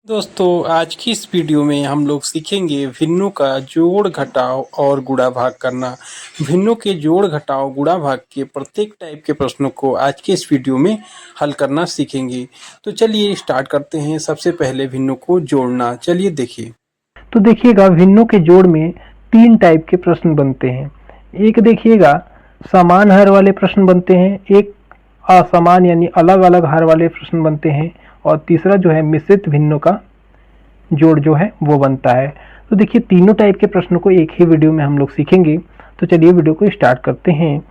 दोस्तों आज की इस वीडियो में हम लोग सीखेंगे भिन्नों का जोड़ घटाव और गुणा भाग करना। भिन्नों के जोड़ घटाव गुणा भाग के प्रत्येक टाइप के प्रश्नों को आज के इस वीडियो में हल करना सीखेंगे। तो चलिए स्टार्ट करते हैं। सबसे पहले भिन्नों को जोड़ना, चलिए देखिए। तो देखिएगा भिन्नों के जोड़ में तीन टाइप के प्रश्न बनते हैं। एक देखिएगा समान हर वाले प्रश्न बनते हैं, एक असमान यानी अलग अलग हर वाले प्रश्न बनते हैं, और तीसरा जो है मिश्रित भिन्नों का जोड़ जो है वो बनता है। तो देखिए तीनों टाइप के प्रश्नों को एक ही वीडियो में हम लोग सीखेंगे। तो चलिए वीडियो को स्टार्ट करते हैं।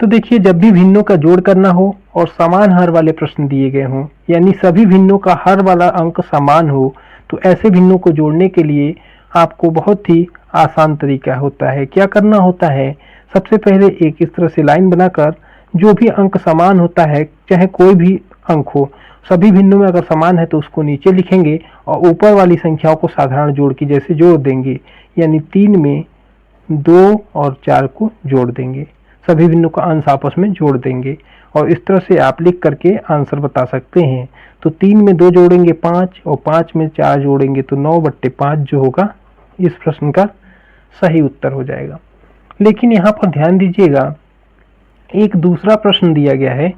तो देखिए जब भी भिन्नों का जोड़ करना हो और समान हर वाले प्रश्न दिए गए हों, यानी सभी भिन्नों का हर वाला अंक समान हो, तो ऐसे भिन्नों को जोड़ने के लिए आपको बहुत ही आसान तरीका होता है। क्या करना होता है, सबसे पहले एक इस तरह से लाइन बनाकर जो भी अंक समान होता है, चाहे कोई भी अंक हो, सभी भिन्नों में अगर समान है तो उसको नीचे लिखेंगे और ऊपर वाली संख्याओं को साधारण जोड़ की जैसे जोड़ देंगे, यानी 3 में 2 और 4 को जोड़ देंगे, सभी भिन्नों का अंश आपस में जोड़ देंगे और इस तरह से आप लिख करके आंसर बता सकते हैं। तो 3 में 2 जोड़ेंगे 5 और 5 में 4 जोड़ेंगे तो 9/5 जो होगा इस प्रश्न का सही उत्तर हो जाएगा। लेकिन यहाँ पर ध्यान दीजिएगा, एक दूसरा प्रश्न दिया गया है।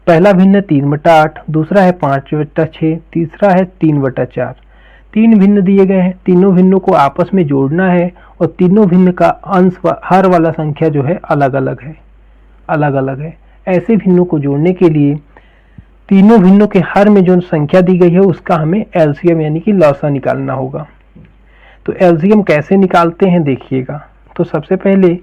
पहला भिन्न 3/8, दूसरा है 5/6, तीसरा है 3/4। तीन भिन्न दिए गए हैं, तीनों भिन्नों को आपस में जोड़ना है और तीनों भिन्न का अंश हर वाला संख्या जो है अलग अलग है। ऐसे भिन्नों को जोड़ने के लिए तीनों भिन्नों के हर में जो संख्या दी गई है उसका हमें एलसीएम यानी कि लॉसा निकालना होगा। तो एलसीएम कैसे निकालते हैं देखिएगा। तो सबसे पहले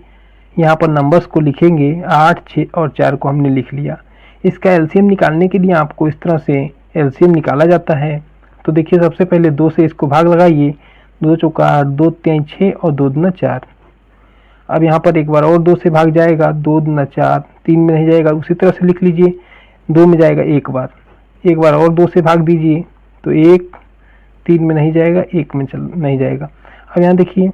यहाँ पर नंबर्स को लिखेंगे, 8, 6 और 4 को हमने लिख लिया। इसका एलसीएम निकालने के लिए आपको इस तरह से एलसीएम निकाला जाता है। तो देखिए सबसे पहले 2 से इसको भाग लगाइए, 2 चौका 8, 2 3 6 और 2 दूना 4। अब यहाँ पर एक बार और 2 से भाग जाएगा, 2 दूना 4, 3 में नहीं जाएगा, उसी तरह से लिख लीजिए, 2 में जाएगा एक बार और 2 से भाग दीजिए तो 1, 3 में नहीं जाएगा, 1 में नहीं जाएगा। अब यहाँ देखिए,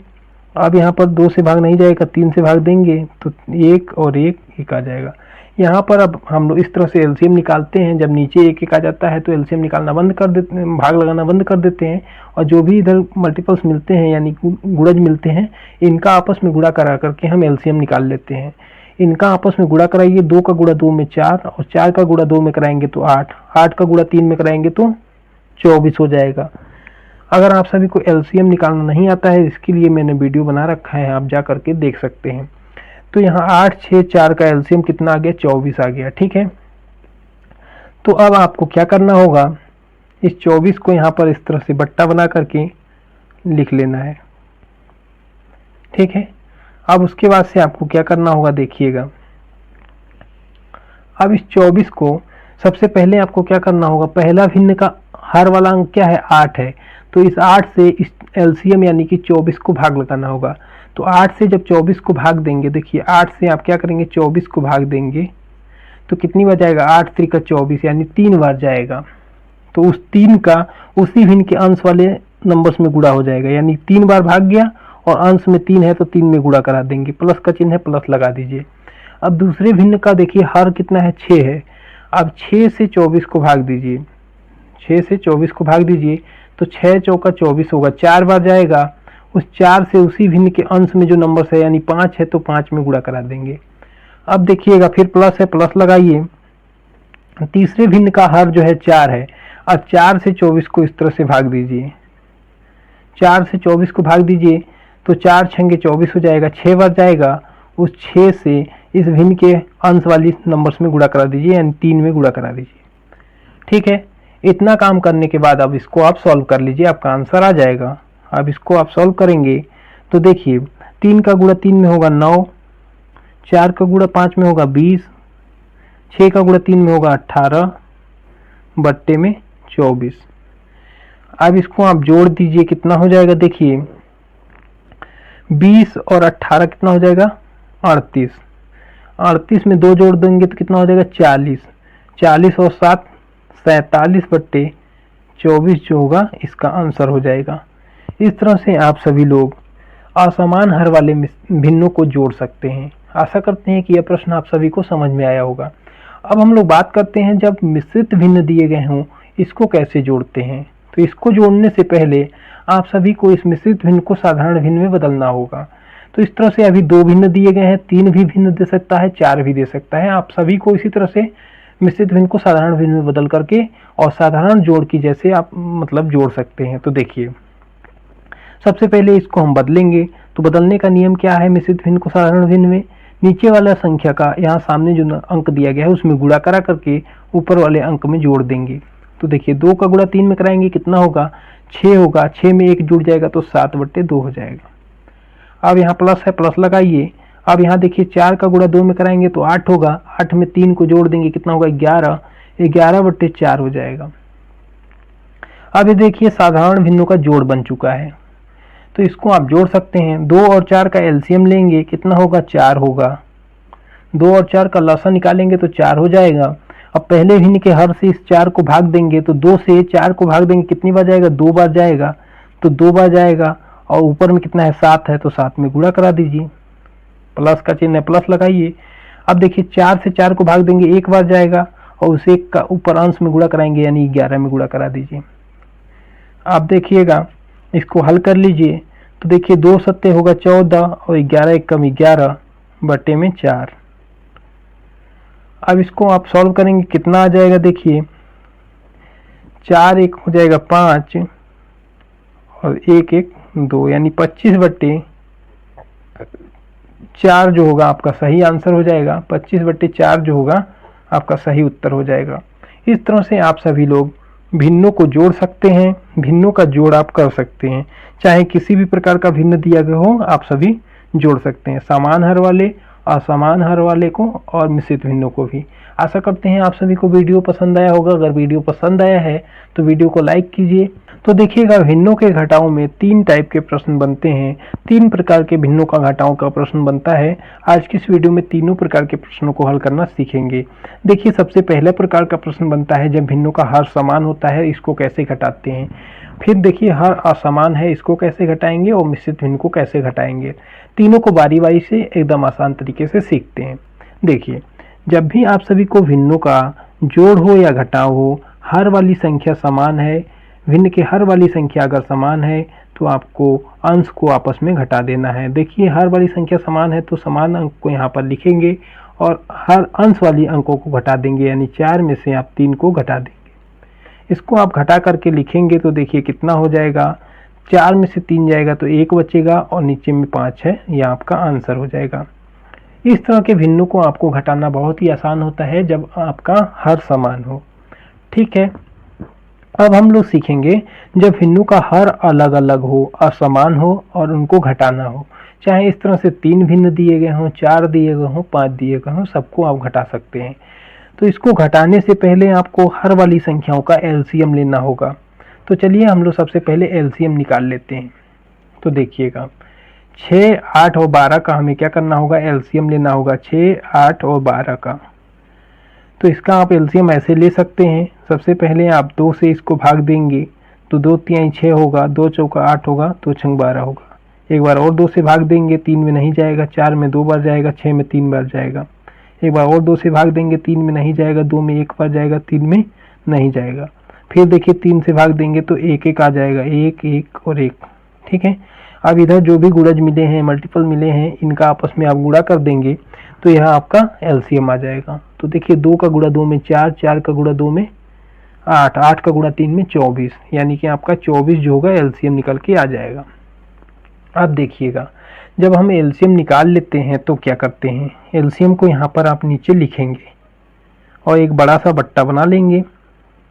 अब यहाँ पर 2 से भाग नहीं जाएगा, 3 से भाग देंगे तो 1 और 1 आ जाएगा। यहाँ पर अब हम लोग इस तरह से एलसीएम निकालते हैं। जब नीचे 1 आ जाता है तो एलसीएम निकालना बंद कर देते हैं, भाग लगाना बंद कर देते हैं और जो भी इधर मल्टीपल्स मिलते हैं यानी गुणज मिलते हैं, इनका आपस में गुणा करा करके हम एलसीएम निकाल लेते हैं। इनका आपस में गुणा कराइए, 2 का गुणा 2 में 4 और 4 का गुणा 2 में कराएंगे तो 8, 8 का गुणा 3 में कराएंगे तो 24 हो जाएगा। अगर आप सभी को एलसीएम निकालना नहीं आता है, इसके लिए मैंने वीडियो बना रखा है, आप जा करके देख सकते हैं। तो यहाँ 8, 6, 4 का एलसीएम कितना आ गया, 24 आ गया। ठीक है, तो अब आपको क्या करना होगा, इस 24 को यहाँ पर इस तरह से बट्टा बना करके लिख लेना है। ठीक है, अब उसके बाद से आपको क्या करना होगा देखिएगा। अब इस 24 को सबसे पहले आपको क्या करना होगा, पहला भिन्न का हर वाला अंक क्या है, 8 है, तो इस 8 से इस एलसीएम यानी कि 24 को भाग लगाना होगा। तो 8 से जब 24 को भाग देंगे, देखिए 8 से आप क्या करेंगे, 24 को भाग देंगे तो कितनी बार जाएगा, 8 3 24 यानी 3 बार जाएगा। तो उस 3 का उसी भिन्न के अंश वाले नंबर्स में गुणा हो जाएगा, यानी 3 बार भाग गया और अंश में 3 है तो 3 में गुणा करा देंगे, प्लस का चिन्ह है, प्लस लगा दीजिए। अब दूसरे भिन्न का देखिए हर कितना है, 6 है। अब 6 से 24 को भाग दीजिए, 6 से 24 को भाग दीजिए तो 6 चौका 24 होगा, 4 बार जाएगा। उस 4 से उसी भिन्न के अंश में जो नंबर है यानी 5 है तो 5 में गुणा करा देंगे। अब देखिएगा फिर प्लस है, प्लस लगाइए। तीसरे भिन्न का हर जो है 4 है। अब 4 से 24 को इस तरह से भाग दीजिए, 4 से 24 को भाग दीजिए तो 4 छंगे 24 हो जाएगा, 6 बार जाएगा। उस 6 से इस भिन्न के अंश वाली नंबर्स में गुणा करा दीजिए, यानी 3 में गुणा करा दीजिए। ठीक है, इतना काम करने के बाद अब इसको आप सॉल्व कर लीजिए, आपका आंसर आ जाएगा। अब इसको आप सॉल्व करेंगे तो देखिए 3 का गुणा 3 में होगा 9, 4 का गुणा 5 में होगा 20, 6 का गुणा 3 में होगा 18 बट्टे में 24। अब इसको आप जोड़ दीजिए, कितना हो जाएगा देखिए, 20 और 18 कितना हो जाएगा, 38। 38 में 2 जोड़ देंगे तो कितना हो जाएगा, 40। 40 और 7 47/24 जो होगा इसका आंसर हो जाएगा। इस तरह से आप सभी लोग असमान हर वाले भिन्नों को जोड़ सकते हैं। आशा करते हैं कि यह प्रश्न आप सभी को समझ में आया होगा। अब हम लोग बात करते हैं जब मिश्रित भिन्न दिए गए हों, इसको कैसे जोड़ते हैं। तो इसको जोड़ने से पहले आप सभी को इस मिश्रित भिन्न को साधारण भिन्न में बदलना होगा। तो इस तरह से अभी 2 भिन्न दिए गए हैं, 3 भी भिन्न दे सकता है, 4 भी दे सकता है। आप सभी को इसी तरह से मिश्रित भिन्न को साधारण भिन्न में बदल करके और साधारण जोड़ की जैसे आप मतलब जोड़ सकते हैं। तो देखिए, सबसे पहले इसको हम बदलेंगे। तो बदलने का नियम क्या है मिश्रित भिन्न को साधारण भिन्न में? नीचे वाला संख्या का यहाँ सामने जो अंक दिया गया है उसमें गुणा करा करके ऊपर वाले अंक में जोड़ देंगे। तो देखिए, 2 का गुणा 3 में कराएंगे, कितना होगा? 6 होगा। 6 में 1 जुड़ जाएगा तो 7/2 हो जाएगा। अब यहाँ प्लस है, प्लस लगाइए। अब यहाँ देखिए, 4 का गुणा 2 में कराएंगे तो 8 होगा। 8 में 3 को जोड़ देंगे, कितना होगा? 11। 11/4 हो जाएगा। अब ये देखिए, साधारण भिन्नों का जोड़ बन चुका है। तो इसको आप जोड़ सकते हैं। 2 और 4 का एलसीएम लेंगे, कितना होगा? 4 होगा। 2 और 4 का लसा निकालेंगे तो 4 हो जाएगा। अब पहले भिन्न के हर से इस 4 को भाग देंगे, तो 2 से 4 को भाग देंगे, कितनी बार जाएगा? 2 बार जाएगा। तो 2 बार जाएगा और ऊपर में कितना है? 7 है, तो 7 में गुणा करा दीजिए। प्लस का चिन्ह है, प्लस लगाइए। अब देखिए, 4 से 4 को भाग देंगे, 1 बार जाएगा और उस 1 का ऊपर अंश में गुणा कराएंगे, यानी 11 में गुणा करा दीजिए। आप देखिएगा, इसको हल कर लीजिए। तो देखिए, 2 सत्ते होगा 14 और 11 एक कम 11/4। अब इसको आप सॉल्व करेंगे, कितना आ जाएगा? देखिए, 4 1 हो जाएगा 5 और 1 1 2, यानी 25/4 जो होगा आपका सही आंसर हो जाएगा। 25/4 जो होगा आपका सही उत्तर हो जाएगा। इस तरह से आप सभी लोग भिन्नों को जोड़ सकते हैं, भिन्नों का जोड़ आप कर सकते हैं। चाहे किसी भी प्रकार का भिन्न दिया गया हो, आप सभी जोड़ सकते हैं, समान हर वाले, असमान हर वाले को और मिश्रित भिन्नों को भी। आशा करते हैं आप सभी को वीडियो पसंद आया होगा। अगर वीडियो पसंद आया है तो वीडियो को लाइक कीजिए। तो देखिएगा, भिन्नों के घटाओं में 3 टाइप के प्रश्न बनते हैं। 3 प्रकार के भिन्नों का घटाओं का प्रश्न बनता है। आज की इस वीडियो में तीनों प्रकार के प्रश्नों को हल करना सीखेंगे। देखिए, सबसे पहला प्रकार का प्रश्न बनता है जब भिन्नों का हर समान होता है, इसको कैसे घटाते हैं। फिर देखिए, हर असमान है, इसको कैसे घटाएंगे और मिश्रित भिन्न को कैसे घटाएंगे। तीनों को बारी बारी से एकदम आसान तरीके से सीखते हैं। देखिए, जब भी आप सभी को भिन्नों का जोड़ हो या घटाव हो, हर वाली संख्या समान है, भिन्न के हर वाली संख्या अगर समान है तो आपको अंश को आपस में घटा देना है। देखिए, हर वाली संख्या समान है तो समान अंक को यहाँ पर लिखेंगे और हर अंश वाली अंकों को घटा देंगे, यानी 4 में से आप 3 को घटा देंगे। इसको आप घटा करके लिखेंगे तो देखिए कितना हो जाएगा? 4 में से 3 जाएगा तो 1 बचेगा और नीचे में 5 है, यह आपका आंसर हो जाएगा। इस तरह के भिन्नों को आपको घटाना बहुत ही आसान होता है जब आपका हर समान हो। ठीक है, अब हम लोग सीखेंगे जब भिन्नों का हर अलग अलग हो, असमान हो और उनको घटाना हो। चाहे इस तरह से 3 भिन्न दिए गए हों, 4 दिए गए हों, 5 दिए गए हों, सबको आप घटा सकते हैं। तो इसको घटाने से पहले आपको हर वाली संख्याओं का एलसीएम लेना होगा। तो चलिए हम लोग सबसे पहले एलसीएम निकाल लेते हैं। तो देखिएगा, 6, 8 और 12 का हमें क्या करना होगा? एलसीएम लेना होगा 6, 8 और 12 का। तो इसका आप एलसीएम ऐसे ले सकते हैं। सबसे पहले आप 2 से इसको भाग देंगे तो 2 3 6 होगा, 2 चौका 8 होगा, 2 छंग 12 होगा। एक बार और 2 से भाग देंगे, 3 में नहीं जाएगा, 4 में 2 बार जाएगा, 6 में 3 बार जाएगा। एक बार और 2 से भाग देंगे, 3 में नहीं जाएगा, 2 में 1 बार जाएगा, 3 में नहीं जाएगा। फिर देखिए, 3 से भाग देंगे तो 1 1 आ जाएगा, 1 1 और 1। ठीक है, अब इधर जो भी गुणज मिले हैं, मल्टीपल मिले हैं, इनका आपस में आप गुणा कर देंगे तो यह आपका एलसीएम आ जाएगा। तो देखिए, 2 का गुणा 2 में 4, 4 का गुणा 2 में 8, 8 का गुणा 3 में 24, यानी कि आपका 24 जो होगा एलसीएम निकल के आ जाएगा। अब देखिएगा, जब हम एलसीएम निकाल लेते हैं तो क्या करते हैं? एलसीएम को यहाँ पर आप नीचे लिखेंगे और एक बड़ा सा बट्टा बना लेंगे।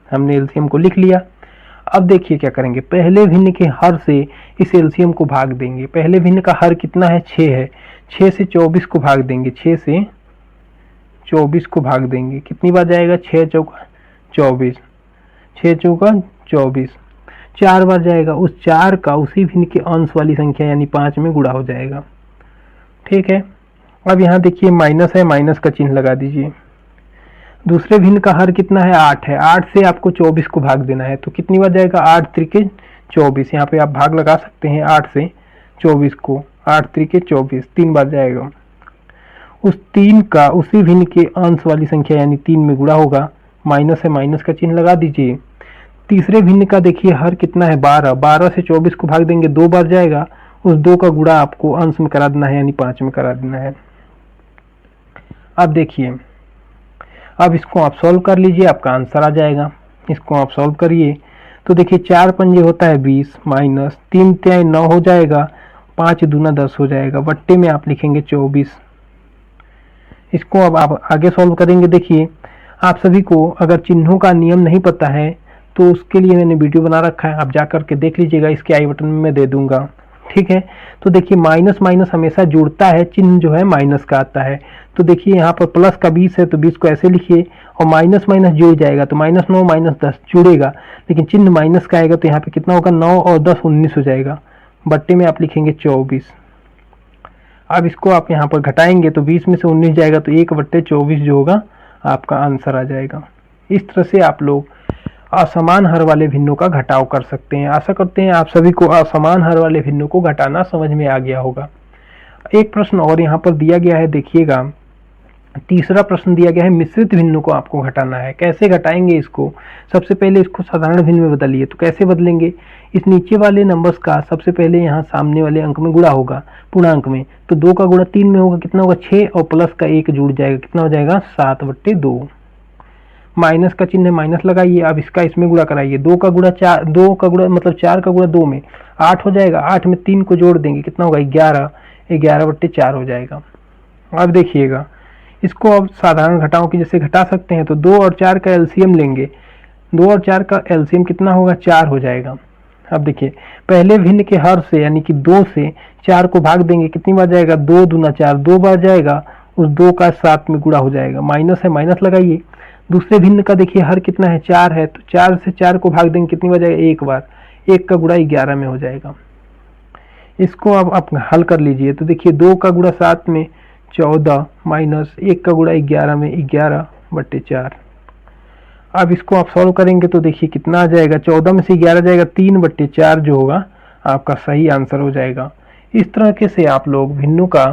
हमने एलसीएम को लिख लिया। अब देखिए क्या करेंगे, पहले भिन्न के हर से इस एलसीएम को भाग देंगे। पहले भिन्न का हर कितना है? 6 है। 6 से 24 को भाग देंगे, 6 से 24 को भाग देंगे, कितनी बार जाएगा? 6 चौका 24, 6 चौका 24, 4 बार जाएगा। उस 4 का उसी भिन्न के अंश वाली संख्या यानी 5 में गुणा हो जाएगा। ठीक है, अब यहाँ देखिए माइनस है, माइनस का चिन्ह लगा दीजिए। दूसरे भिन्न का हर कितना है? 8 है। 8 से आपको 24 को भाग देना है, तो कितनी बार जाएगा? 8 त्रिके 24, यहाँ पे आप भाग लगा सकते हैं 8 से 24 को, 8 त्रिके 24, 3 बार जाएगा। उस 3 का उसी भिन्न के अंश वाली संख्या यानी 3 में गुणा होगा। माइनस है, माइनस का चिन्ह लगा दीजिए। तीसरे भिन्न का देखिए हर कितना है 12, 12 से 24 को भाग देंगे 2 बार जाएगा, उस 2 का गुणा आपको अंश में करा देना है यानी 5 में करा देना है। अब देखिए, अब इसको आप सॉल्व कर लीजिए, आपका आंसर आ जाएगा। इसको आप सॉल्व करिए तो देखिए 4 पंजे होता है 20 माइनस 3 तिहाई 9 हो जाएगा, 5 दूना 10 हो जाएगा, बट्टे में आप लिखेंगे 24। इसको अब आप आगे सॉल्व करेंगे। देखिए आप सभी को अगर चिन्हों का नियम नहीं पता है तो उसके लिए मैंने वीडियो बना रखा है, आप जा करके देख लीजिएगा, इसके आई बटन में मैं दे दूंगा, ठीक है। तो देखिए माइनस माइनस हमेशा जुड़ता है, चिन्ह जो है माइनस का आता है। तो देखिए यहाँ पर प्लस का 20 है तो 20 को ऐसे लिखिए, और माइनस माइनस जुड़ जाएगा तो -9 -10 जुड़ेगा, लेकिन चिन्ह माइनस का आएगा तो यहाँ पे कितना होगा 9 और 10 19 हो जाएगा, बट्टे में आप लिखेंगे 24। अब इसको आप यहाँ पर घटाएंगे तो 20 में से 19 जाएगा तो 1/24 जो होगा आपका आंसर आ जाएगा। इस तरह से आप लोग असमान हर वाले भिन्नों का घटाव कर सकते हैं। आशा करते हैं आप सभी को असमान हर वाले भिन्नों को घटाना समझ में आ गया होगा। एक प्रश्न और यहाँ पर दिया गया है, देखिएगा तीसरा प्रश्न दिया गया है, मिश्रित भिन्नों को आपको घटाना है। कैसे घटाएंगे इसको? सबसे पहले इसको साधारण भिन्न में बदलिए। तो कैसे बदलेंगे? इस नीचे वाले नंबर्स का सबसे पहले यहाँ सामने वाले अंक में गुणा होगा, पूर्णांक में, तो 2 का गुणा 3 में होगा, कितना होगा 6, और प्लस का 1 जुड़ जाएगा, कितना हो जाएगा 7/2। माइनस का चिन्ह माइनस लगाइए, अब इसका इसमें गुणा कराइए, 2 का गुणा 4, 2 का गुणा मतलब 4 का गुणा 2 में 8 हो जाएगा, 8 में 3 को जोड़ देंगे, कितना होगा 11, 11/4 हो जाएगा। अब देखिएगा इसको अब साधारण घटाओं की जैसे घटा सकते हैं, तो 2 और 4 का एलसीएम लेंगे, 2 और 4 का एलसीएम कितना होगा 4 हो जाएगा। अब देखिए पहले भिन्न के हर से यानी कि 2 से 4 को भाग देंगे, कितनी बार जाएगा 2 दूना 4, 2 बार जाएगा, उस 2 का 7 में गुणा हो जाएगा, माइनस है माइनस लगाइए। दूसरे भिन्न का देखिए हर कितना है 4 है, तो 4 से 4 को भाग देंगे, कितनी बार जाएगा 1 बार, 1 का गुणा 11 में हो जाएगा। इसको अब आप हल कर लीजिए, तो देखिए 2 का गुणा 7 में 14 माइनस 1 का गुणा 11 में 11/4। अब इसको आप सॉल्व करेंगे तो देखिए कितना आ जाएगा, 14 में से 11 जाएगा, 3/4 जो होगा आपका सही आंसर हो जाएगा। इस तरह से आप लोग भिन्नों का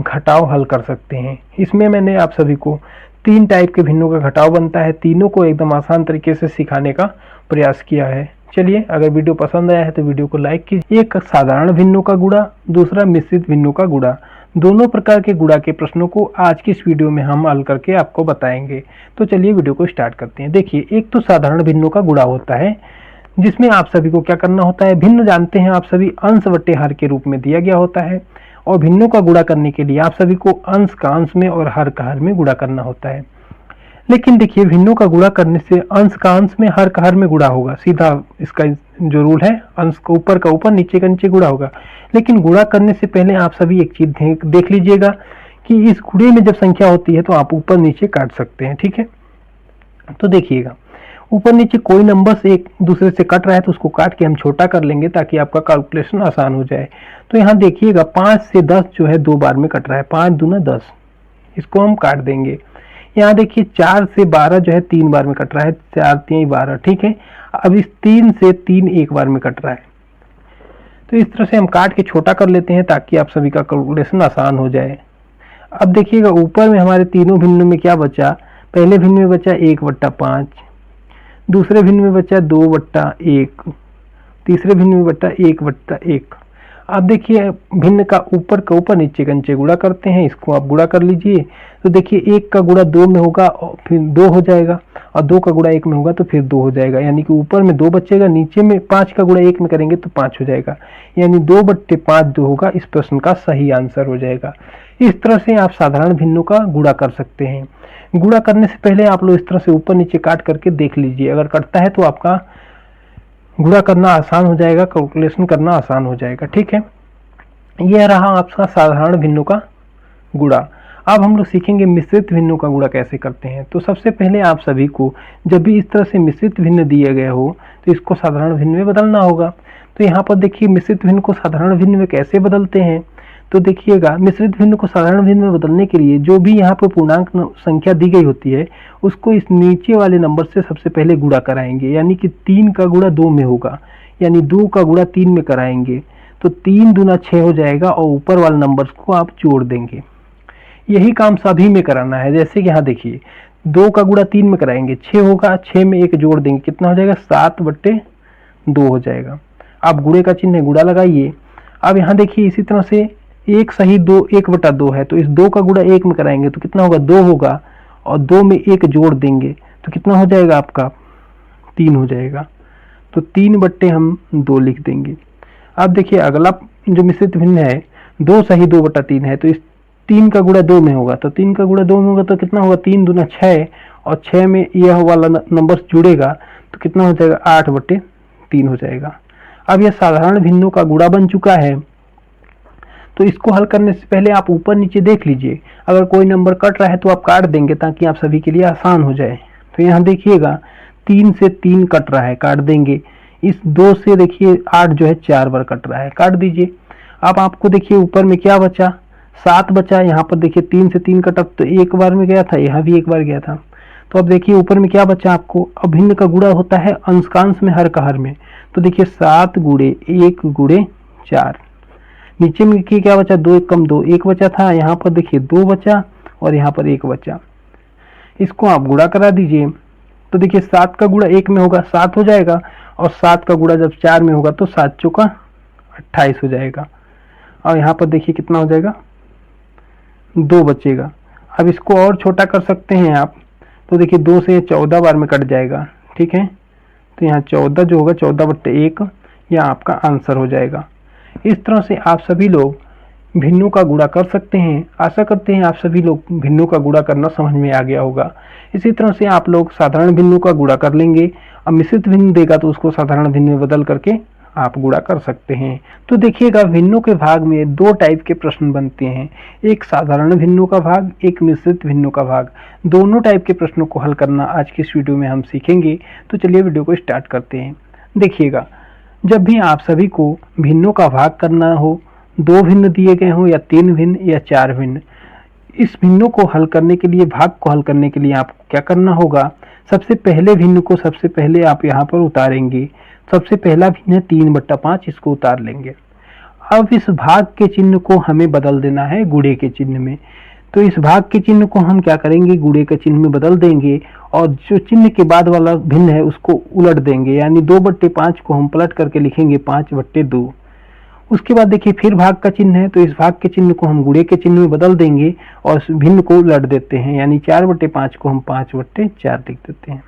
घटाव हल कर सकते हैं। इसमें मैंने आप सभी को 3 टाइप के भिन्नों का घटाव बनता है, तीनों को एकदम आसान तरीके से सिखाने का प्रयास किया है। चलिए अगर वीडियो पसंद आया है तो वीडियो को लाइक कीजिए। एक साधारण भिन्नों का गुणा, दूसरा मिश्रित भिन्नों का गुणा, दोनों प्रकार के गुणा के प्रश्नों को आज की इस वीडियो में हम हल करके आपको बताएंगे। तो चलिए वीडियो को स्टार्ट करते हैं। देखिए एक तो साधारण भिन्नों का गुणा होता है, जिसमें आप सभी को क्या करना होता है, भिन्न जानते हैं आप सभी अंश बट्टे हर के रूप में दिया गया होता है, और भिन्नों का गुणा करने के लिए आप सभी को अंश का अंश में और हर का हर में गुणा करना होता है। लेकिन देखिए भिन्नों का गुणा करने से अंश का अंश में हर का हर में गुणा होगा, सीधा इसका जो रूल है, अंश का ऊपर नीचे का नीचे गुणा होगा। लेकिन गुणा करने से पहले आप सभी एक चीज देख लीजिएगा कि इस गुणे में जब संख्या होती है तो आप ऊपर नीचे काट सकते हैं, ठीक है। तो देखिएगा ऊपर नीचे कोई नंबर एक दूसरे से कट रहा है तो उसको काट के हम छोटा कर लेंगे ताकि आपका कैलकुलेशन आसान हो जाए। तो यहाँ देखिएगा 5 से 10 जो है 2 बार में कट रहा है, 5 दूना 10, इसको हम काट देंगे। यहाँ देखिए 4 से 12 जो है 3 बार में कट रहा है, 4 3 12, ठीक है। अब इस 3 से 3 1 बार में कट रहा है, तो इस तरह से हम काट के छोटा कर लेते हैं ताकि आप सभी का कैलकुलेशन आसान हो जाए। अब देखिएगा ऊपर में हमारे तीनों भिन्न में क्या बचा, पहले भिन्न में बचा 1/5, दूसरे भिन्न में बचा 2/1, तीसरे भिन्न में बचा 1/1। अब देखिए भिन्न का ऊपर नीचे का नीचे गुणा करते हैं, इसको आप गुणा कर लीजिए। तो देखिए 1 का गुणा 2 में होगा और फिर 2 हो जाएगा, और 2 का गुणा 1 में होगा तो फिर 2 हो जाएगा, यानी कि ऊपर में 2 बचेगा, नीचे में 5 का गुणा 1 में करेंगे तो 5 हो जाएगा, यानी 2/5 जो होगा इस प्रश्न का सही आंसर हो जाएगा। इस तरह से आप साधारण भिन्नों का गुणा कर सकते हैं। गुणा करने से पहले आप लोग इस तरह से ऊपर नीचे काट करके देख लीजिए, अगर कटता है तो आपका गुणा करना आसान हो जाएगा, कैलकुलेशन करना आसान हो जाएगा, ठीक है। यह रहा आपका साधारण भिन्नों का गुणा। अब हम लोग सीखेंगे मिश्रित भिन्नों का गुणा कैसे करते हैं। तो सबसे पहले आप सभी को जब भी इस तरह से मिश्रित भिन्न दिए गए हो तो इसको साधारण भिन्न में बदलना होगा। तो यहाँ पर देखिए मिश्रित भिन्न को साधारण भिन्न में कैसे बदलते हैं। तो देखिएगा मिश्रित भिन्न को साधारण भिन्न में बदलने के लिए जो भी यहाँ पर पूर्णांक संख्या दी गई होती है उसको इस नीचे वाले नंबर से सबसे पहले गुणा कराएंगे, यानी कि 3 का गुणा 2 में होगा, यानी 2 का गुणा 3 में कराएंगे तो 3 दूना 6 हो जाएगा, और ऊपर वाले नंबर्स को आप जोड़ देंगे। यही काम सभी में कराना है। जैसे कि यहाँ देखिए 2 का गुणा 3 में कराएंगे 6 होगा, 6 में 1 जोड़ देंगे कितना हो जाएगा 7/2 हो जाएगा। आप गुणे का चिन्ह है गुणा लगाइए। अब यहाँ देखिए इसी तरह से 1 सही 2 1/2 है, तो इस 2 का गुणा 1 में कराएंगे तो कितना होगा 2 होगा, और 2 में 1 जोड़ देंगे तो कितना हो जाएगा आपका 3 हो जाएगा। तो 3/2 लिख देंगे। अब देखिए अगला जो मिश्रित भिन्न है 2 सही 2/3 है, तो इस 3 का गुणा 2 में होगा, तो 3 का गुणा 2 में होगा तो कितना होगा 3 दूना 6, और 6 में यह वाला नंबर जुड़ेगा तो कितना हो जाएगा 8/3 हो जाएगा। अब यह साधारण भिन्नों का गुणा बन चुका है। तो इसको हल करने से पहले आप ऊपर नीचे देख लीजिए, अगर कोई नंबर कट रहा है तो आप काट देंगे ताकि आप सभी के लिए आसान हो जाए। तो यहाँ देखिएगा 3 से 3 कट रहा है, काट देंगे। इस 2 से देखिए 8 जो है 4 बार कट रहा है, काट दीजिए। अब आपको देखिए ऊपर में क्या बचा 7 बचा। यहाँ पर देखिए 3 से 3 कटा तो एक बार में गया था, यहाँ भी एक बार गया था। तो अब देखिए ऊपर में क्या बचा आपको, अभिन्न का गुणा होता है अंशकांश में हर का हर में। तो देखिए 7 गुणे 1 गुणे 4। नीचे में देखिए क्या बचा 2 1 कम 2 1 बचा था, यहाँ पर देखिए 2 बचा और यहाँ पर 1 बचा। इसको आप गुणा करा दीजिए। तो देखिए 7 का गुणा 1 में होगा 7 हो जाएगा, और 7 का गुणा जब 4 में होगा तो 7 चौका 28 हो जाएगा। और यहाँ पर देखिए कितना हो जाएगा 2 बचेगा। अब इसको और छोटा कर सकते हैं आप, तो देखिए 2 से 14 बार में कट जाएगा, ठीक है। तो यहाँ 14 जो होगा 14/1 यह आपका आंसर हो जाएगा। इस तरह से आप सभी लोग भिन्नों का गुणा कर सकते हैं। आशा करते हैं आप सभी लोग भिन्नों का गुणा करना समझ में आ गया होगा। इसी तरह से आप लोग साधारण भिन्नों का गुणा कर लेंगे। अब मिश्रित भिन्न देगा तो उसको साधारण भिन्न में बदल करके आप गुणा कर सकते हैं। तो देखिएगा भिन्नों के भाग में 2 टाइप के प्रश्न बनते हैं, एक साधारण भिन्नों का भाग, एक मिश्रित भिन्नों का भाग। दोनों टाइप के प्रश्नों को हल करना आज की इस वीडियो में हम सीखेंगे। तो चलिए वीडियो को स्टार्ट करते हैं। देखिएगा जब भी आप सभी को भिन्नों का भाग करना हो, 2 भिन्न दिए गए हों या 3 भिन्न या 4 भिन्न, इस भिन्नों को हल करने के लिए, भाग को हल करने के लिए आपको क्या करना होगा, सबसे पहले भिन्न को सबसे पहले आप यहाँ पर उतारेंगे। सबसे पहला भिन्न है 3/5, इसको उतार लेंगे। अब इस भाग के चिन्ह को हमें बदल देना है गुणे के चिन्ह में। तो इस भाग के चिन्ह को हम क्या करेंगे गुणे के चिन्ह में बदल देंगे, और जो चिन्ह के बाद वाला भिन्न है उसको उलट देंगे, यानी 2/5 को हम पलट करके लिखेंगे 5/2। उसके बाद देखिए फिर भाग का चिन्ह है, तो इस भाग के चिन्ह को हम गुणे के चिन्ह में बदल देंगे और भिन्न को उलट देते हैं, यानी 4/5 को हम 5/4 लिख देते हैं।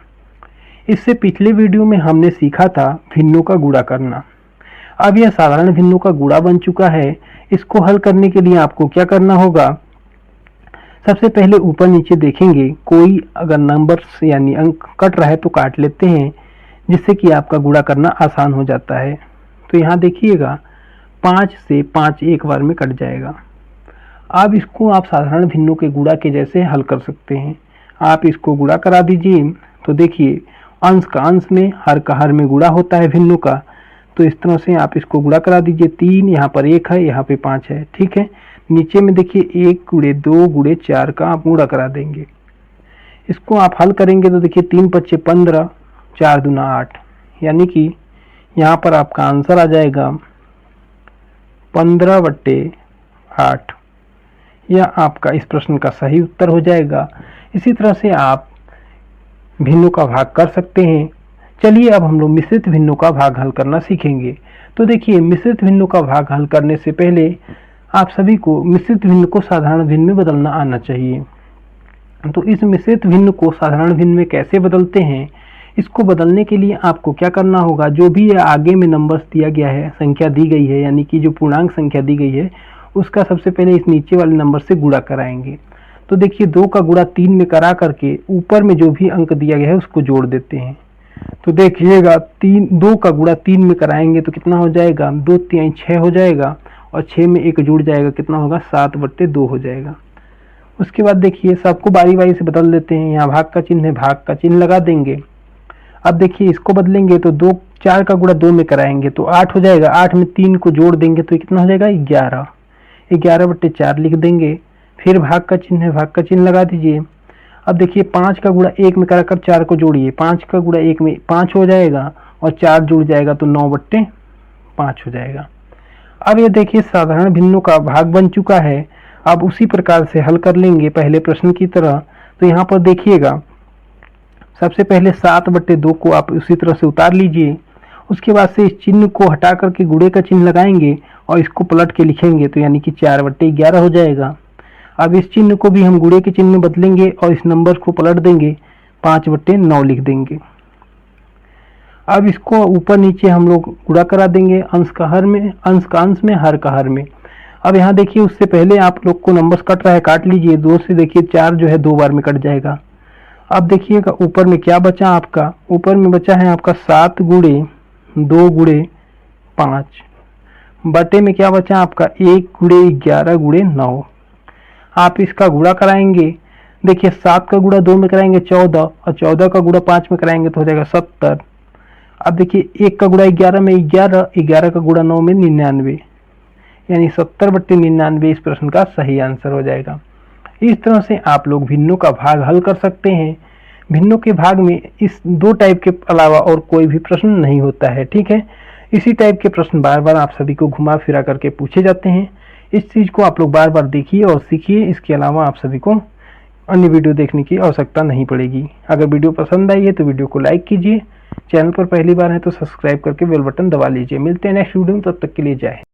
इससे पिछले वीडियो में हमने सीखा था भिन्नों का गुणा करना। अब यह साधारण भिन्नों का गुणा बन चुका है। इसको हल करने के लिए आपको क्या करना होगा, सबसे पहले ऊपर नीचे देखेंगे, कोई अगर नंबर यानी अंक कट रहा है तो काट लेते हैं, जिससे कि आपका गुणा करना आसान हो जाता है। तो यहाँ देखिएगा 5 से 5 एक बार में कट जाएगा। अब इसको आप साधारण भिन्नों के गुणा के जैसे हल कर सकते हैं। आप इसको गुणा करा दीजिए। तो देखिए अंश का अंश में हर का हर में गुणा होता है भिन्नों का, तो इस तरह से आप इसको गुणा करा दीजिए। 3 यहाँ पर 1 है, यहाँ पे 5 है, ठीक है। नीचे में देखिए 1 गुणे 2 गुणे 4 का आप गुणा करा देंगे। इसको आप हल करेंगे तो देखिए 3×5 = 15, 4 दूना 8, यानी कि यहाँ पर आपका आंसर आ जाएगा 15/8। यह आपका इस प्रश्न का सही उत्तर हो जाएगा। इसी तरह से आप भिन्नों का भाग कर सकते हैं। चलिए अब हम लोग मिश्रित भिन्नों का भाग हल करना सीखेंगे। तो देखिए मिश्रित भिन्नों का भाग हल करने से पहले आप सभी को मिश्रित भिन्न को साधारण भिन्न में बदलना आना चाहिए। तो इस मिश्रित भिन्न को साधारण भिन्न में कैसे बदलते हैं, इसको बदलने के लिए आपको क्या करना होगा, जो भी आगे में नंबर्स दिया गया है, संख्या दी गई है, यानी कि जो पूर्णांक संख्या दी गई है, उसका सबसे पहले इस नीचे वाले नंबर से गुणा कराएंगे। तो देखिए 2 का गुणा 3 में करा करके ऊपर में जो भी अंक दिया गया है उसको जोड़ देते हैं। तो देखिएगा 2 का गुणा 3 में कराएंगे तो कितना हो जाएगा, 2 3 6 हो जाएगा, और 6 में 1 जुड़ जाएगा, कितना होगा 7/2 हो जाएगा। उसके बाद देखिए सबको बारी बारी से बदल देते हैं। यहाँ भाग का चिन्ह है, भाग का चिन्ह लगा देंगे। अब देखिए इसको बदलेंगे तो 4 का गुणा 2 में कराएंगे तो 8 हो जाएगा। 8 में 3 को जोड़ देंगे तो कितना हो जाएगा 11, 11/4 लिख देंगे। फिर भाग का चिन्ह है, भाग का चिन्ह लगा दीजिए। अब देखिए 5 का गुणा 1 में कराकर 4 को जोड़िए, 5 का गुणा 1 में 5 हो जाएगा, और 4 जुड़ जाएगा तो 9/5 हो जाएगा। अब ये देखिए साधारण भिन्नों का भाग बन चुका है। अब उसी प्रकार से हल कर लेंगे पहले प्रश्न की तरह। तो यहाँ पर देखिएगा, सबसे पहले 7/2 को आप उसी तरह से उतार लीजिए। उसके बाद से इस चिन्ह को हटा करके गुणे का चिन्ह लगाएंगे और इसको पलट के लिखेंगे, तो यानी कि 4/11 हो जाएगा। अब इस चिन्ह को भी हम गुणे के चिन्ह में बदलेंगे और इस नंबर को पलट देंगे, 5/9 लिख देंगे। अब इसको ऊपर नीचे हम लोग गुणा करा देंगे, अंश का हर में, अंश का अंश में, हर का हर में। अब यहाँ देखिए, उससे पहले आप लोग को नंबर्स कट रहा है, काट लीजिए। 2 से देखिए 4 जो है 2 बार में कट जाएगा। अब देखिएगा ऊपर में क्या बचा आपका, ऊपर में बचा है आपका 7 गुणे 2 गुणे 5, बटे में क्या बचा आपका 1 गुणे 11 गुणे 9। आप इसका गुणा कराएंगे, देखिए 7 का गुणा 2 में कराएंगे 14, और 14 का गुणा 5 में कराएंगे तो हो जाएगा 70। अब देखिए 1 का गुणा 11 में 11, 11 का गुणा 9 में 99, यानी 70/99 इस प्रश्न का सही आंसर हो जाएगा। इस तरह से आप लोग भिन्नों का भाग हल कर सकते हैं। भिन्नों के भाग में इस 2 टाइप के अलावा और कोई भी प्रश्न नहीं होता है, ठीक है। इसी टाइप के प्रश्न बार बार आप सभी को घुमा फिरा करके पूछे जाते हैं। इस चीज को आप लोग बार बार देखिए और सीखिए। इसके अलावा आप सभी को अन्य वीडियो देखने की आवश्यकता नहीं पड़ेगी। अगर वीडियो पसंद आई है तो वीडियो को लाइक कीजिए, चैनल पर पहली बार है तो सब्सक्राइब करके बेल बटन दबा लीजिए। मिलते हैं नेक्स्ट वीडियो में, तब तक के लिए जय हिंद।